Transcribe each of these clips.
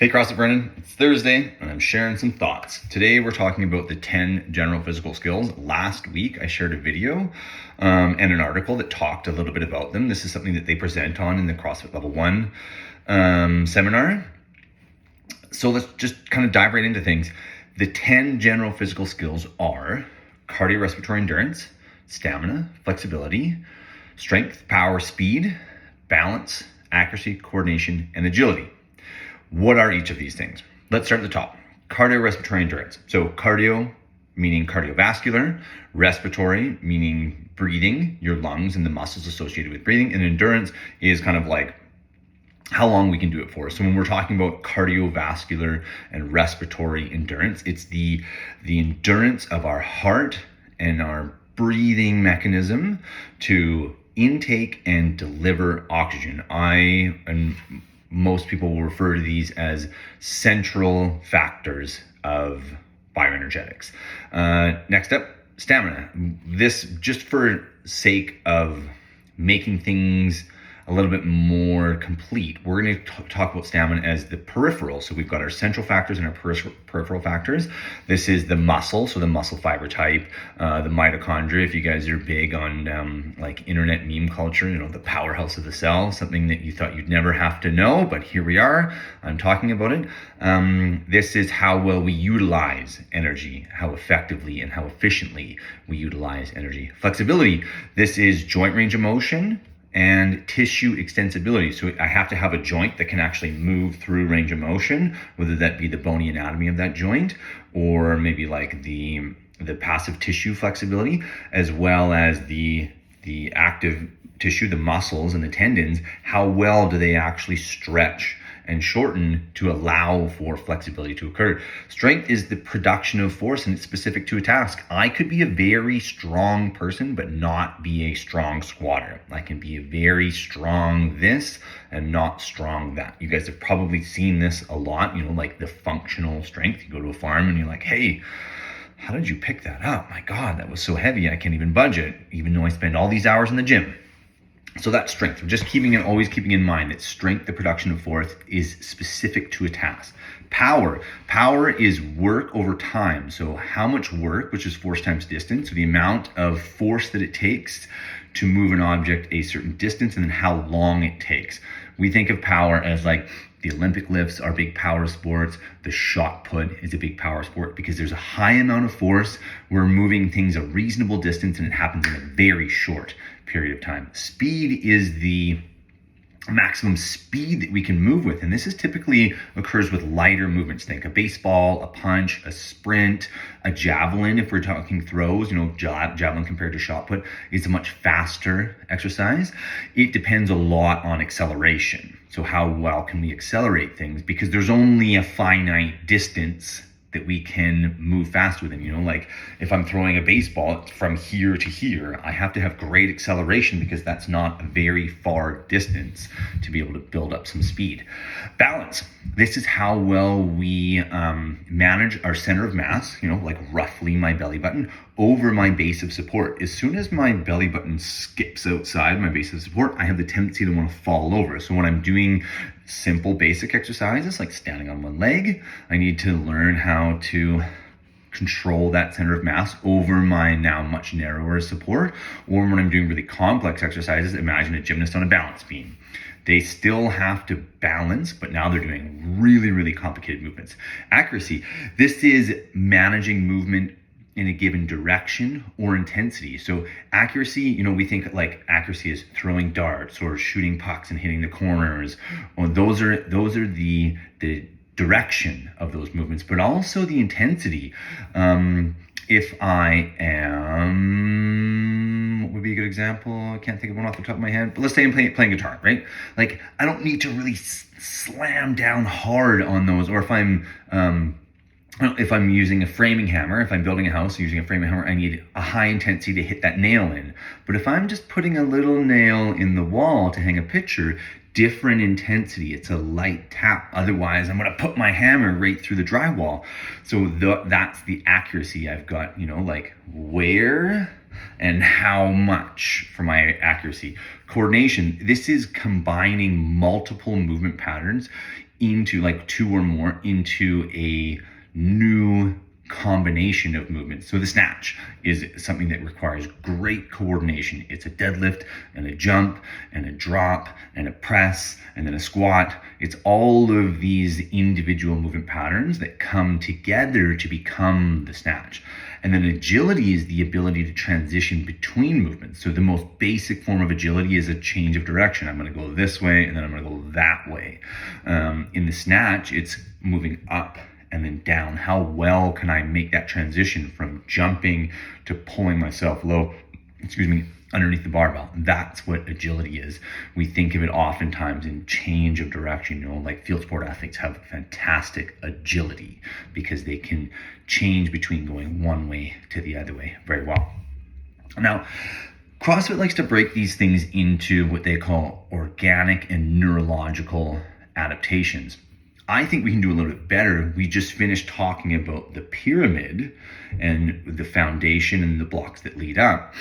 Hey CrossFit Brennan, it's Thursday and I'm sharing some thoughts. Today we're talking about the 10 general physical skills. Last week I shared a video and an article that talked a little bit about them. This is something that they present on in the CrossFit Level 1 seminar. So let's just kind of dive right into things. The 10 general physical skills are cardiorespiratory endurance, stamina, flexibility, strength, power, speed, balance, accuracy, coordination, and agility. What are each of these things? Let's start at the top. Cardiorespiratory endurance. So cardio meaning cardiovascular, respiratory meaning breathing, your lungs and the muscles associated with breathing, and endurance is kind of like how long we can do it for. So when we're talking about cardiovascular and respiratory endurance, it's the endurance of our heart and our breathing mechanism to intake and deliver oxygen. Most people will refer to these as central factors of bioenergetics. Next up, stamina. This, just for sake of making things a little bit more complete, we're going to talk about stamina as the peripheral. So we've got our central factors and our peripheral factors. This is the muscle, so the muscle fiber type, the mitochondria. If you guys are big on like internet meme culture, you know, the powerhouse of the cell, something that you thought you'd never have to know, but here we are, I'm talking about it. This is how well we utilize energy, how effectively and how efficiently we utilize energy. Flexibility, this is joint range of motion and tissue extensibility. So I have to have a joint that can actually move through range of motion, whether that be the bony anatomy of that joint or maybe like the passive tissue flexibility, as well as the active tissue, the muscles and the tendons. How well do they actually stretch and shorten to allow for flexibility to occur? Strength is the production of force, and it's specific to a task. I could be a very strong person but not be a strong squatter. I can be a very strong this and not strong that. You guys have probably seen this a lot, you know, like the functional strength. You go to a farm and you're like, hey, how did you pick that up? My God, that was so heavy, I can't even budge it, even though I spend all these hours in the gym. So that's strength. We're just always keeping in mind that strength, the production of force, is specific to a task. Power is work over time. So how much work, which is force times distance, so the amount of force that it takes to move an object a certain distance, and then how long it takes. We think of power as like the Olympic lifts are big power sports. The shot put is a big power sport because there's a high amount of force. We're moving things a reasonable distance and it happens in a very short period of time. Speed is the maximum speed that we can move with, and this is typically occurs with lighter movements. Think a baseball, a punch, a sprint, a javelin. If we're talking throws, you know, javelin compared to shot put is a much faster exercise. It depends a lot on acceleration. So how well can we accelerate things, because there's only a finite distance that we can move fast within. You know, like if I'm throwing a baseball from here to here, I have to have great acceleration because that's not a very far distance to be able to build up some speed. Balance. This is how well we manage our center of mass, you know, like roughly my belly button over my base of support. As soon as my belly button skips outside my base of support, I have the tendency to want to fall over. So when I'm doing simple basic exercises like standing on one leg, I need to learn how to control that center of mass over my now much narrower support. Or when I'm doing really complex exercises, imagine a gymnast on a balance beam. They still have to balance, but now they're doing really, really complicated movements. Accuracy. This is managing movement in a given direction or intensity. So accuracy, you know, we think like accuracy is throwing darts or shooting pucks and hitting the corners. Or those are the direction of those movements, but also the intensity. If I am, what would be a good example? I can't think of one off the top of my head, but let's say I'm playing guitar, right? Like I don't need to really slam down hard on those. Or if I'm using a framing hammer, if I'm building a house using a framing hammer, I need a high intensity to hit that nail in. But if I'm just putting a little nail in the wall to hang a picture, different intensity. It's a light tap. Otherwise, I'm going to put my hammer right through the drywall. So that's the accuracy I've got, you know, like where and how much for my accuracy. Coordination. This is combining multiple movement patterns into like two or more into a new combination of movements. So the snatch is something that requires great coordination. It's a deadlift and a jump and a drop and a press and then a squat. It's all of these individual movement patterns that come together to become the snatch. And then agility is the ability to transition between movements. So the most basic form of agility is a change of direction. I'm going to go this way and then I'm going to go that way. In the snatch, it's moving up and then down. How well can I make that transition from jumping to pulling myself underneath the barbell? That's what agility is. We think of it oftentimes in change of direction. Like field sport athletes have fantastic agility because they can change between going one way to the other way very well. Now, CrossFit likes to break these things into what they call organic and neurological adaptations. I think we can do a little bit better. We just finished talking about the pyramid and the foundation and the blocks that lead up.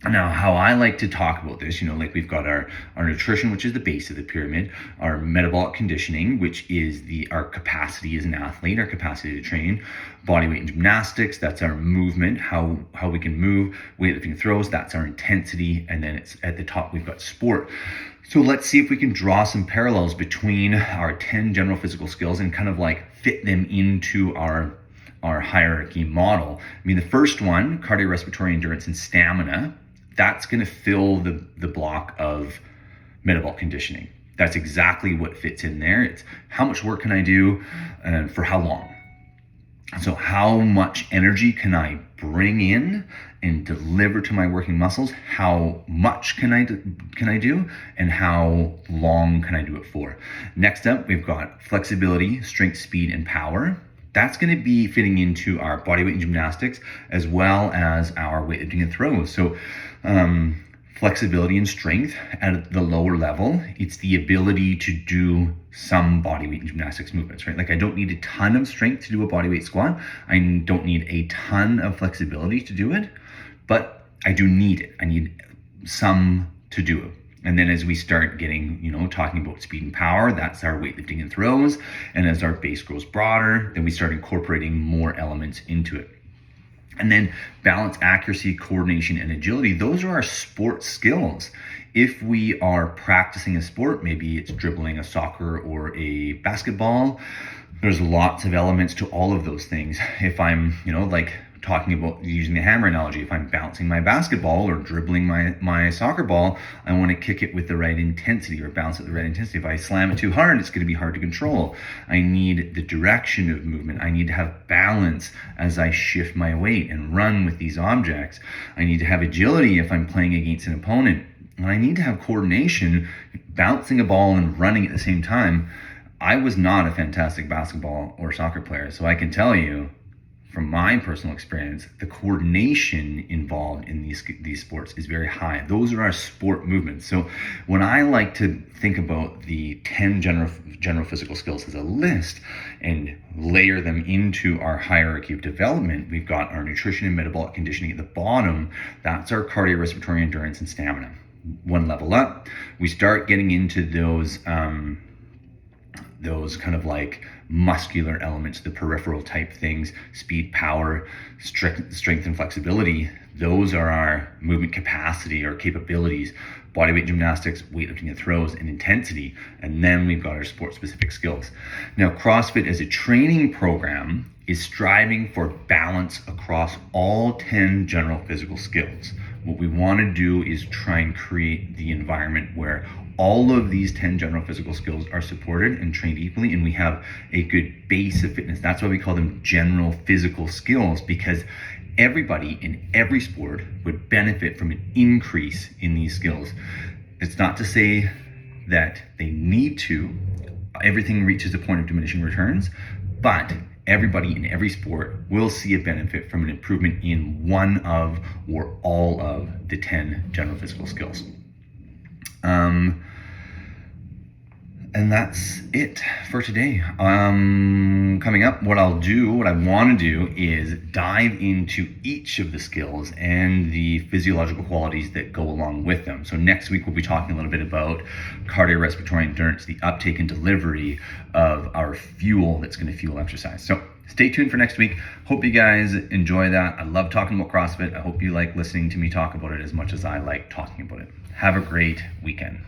Now, how I like to talk about this, like we've got our nutrition, which is the base of the pyramid, our metabolic conditioning, which is our capacity as an athlete, our capacity to train, body weight and gymnastics, that's our movement, how we can move, weightlifting throws, that's our intensity, and then it's at the top, we've got sport. So let's see if we can draw some parallels between our 10 general physical skills and kind of like fit them into our hierarchy model. The first one, cardiorespiratory endurance and stamina, that's going to fill the block of metabolic conditioning. That's exactly what fits in there. It's how much work can I do for how long? So how much energy can I bring in and deliver to my working muscles? How much can I do? And how long can I do it for? Next up, we've got flexibility, strength, speed, and power. That's going to be fitting into our body weight and gymnastics as well as our weightlifting and throws. So flexibility and strength at the lower level, it's the ability to do some body weight and gymnastics movements, right? Like I don't need a ton of strength to do a body weight squat. I don't need a ton of flexibility to do it, but I do need it. I need some to do it. And then as we start getting, talking about speed and power, that's our weightlifting and throws. And as our base grows broader, then we start incorporating more elements into it. And then balance, accuracy, coordination, and agility, those are our sport skills. If we are practicing a sport, maybe it's dribbling a soccer or a basketball, there's lots of elements to all of those things. If I'm, like talking about using the hammer analogy, if I'm bouncing my basketball or dribbling my soccer ball, I want to kick it with the right intensity or bounce at the right intensity. If I slam it too hard, it's going to be hard to control. I need the direction of movement. I need to have balance as I shift my weight and run with these objects. I need to have agility if I'm playing against an opponent. And I need to have coordination, bouncing a ball and running at the same time. I was not a fantastic basketball or soccer player, so I can tell you from my personal experience, the coordination involved in these sports is very high. Those are our sport movements. So when I like to think about the 10 general physical skills as a list and layer them into our hierarchy of development, we've got our nutrition and metabolic conditioning at the bottom. That's our cardiorespiratory endurance and stamina. One level up, we start getting into those kind of like muscular elements, the peripheral type things, speed, power, strength and flexibility. Those are our movement capacity or capabilities, body weight gymnastics, weightlifting and throws, and intensity. And then we've got our sport specific skills. Now, CrossFit as a training program is striving for balance across all 10 general physical skills. What we want to do is try and create the environment where all of these 10 general physical skills are supported and trained equally, and we have a good base of fitness. That's why we call them general physical skills, because everybody in every sport would benefit from an increase in these skills. It's not to say that they need to. Everything reaches a point of diminishing returns, but everybody in every sport will see a benefit from an improvement in one of or all of the 10 general physical skills. And that's it for today. Coming up, what I want to do is dive into each of the skills and the physiological qualities that go along with them. So next week, we'll be talking a little bit about cardiorespiratory endurance, the uptake and delivery of our fuel that's going to fuel exercise. So stay tuned for next week. Hope you guys enjoy that. I love talking about CrossFit. I hope you like listening to me talk about it as much as I like talking about it. Have a great weekend.